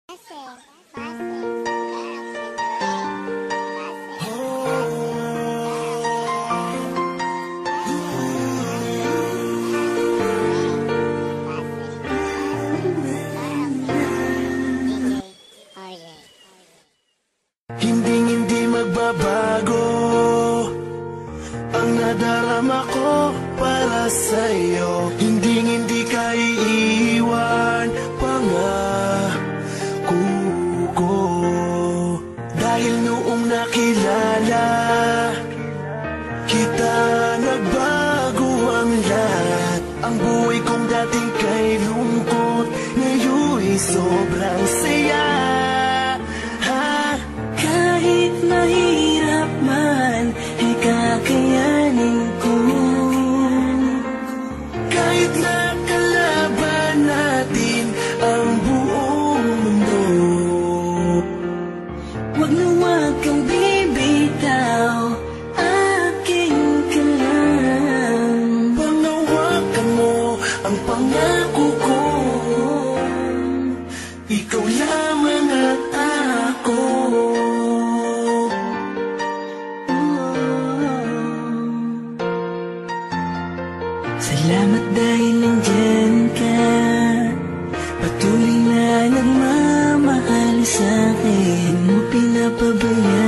Hindi magbabago ang nadarama ko para sa'yo. Hindi ka iiwan, pangako ko. Dahil noong nakilala kita, nagbago ang lahat. Ang buhay kong dating kay lungkot, ngayon'y sobrang saya. Kahit mahirap man, ay kakayanin ko. Kahit nakalaban natin ang buong mundo, wag na wag kang bibitaw, akin ka lang. panghawakan mo ang pangako ko. Ikaw lamang at ako. Salamat dahil nandyan ka, patuloy na nagmamahal sa'kin. Mo pinapabayaan.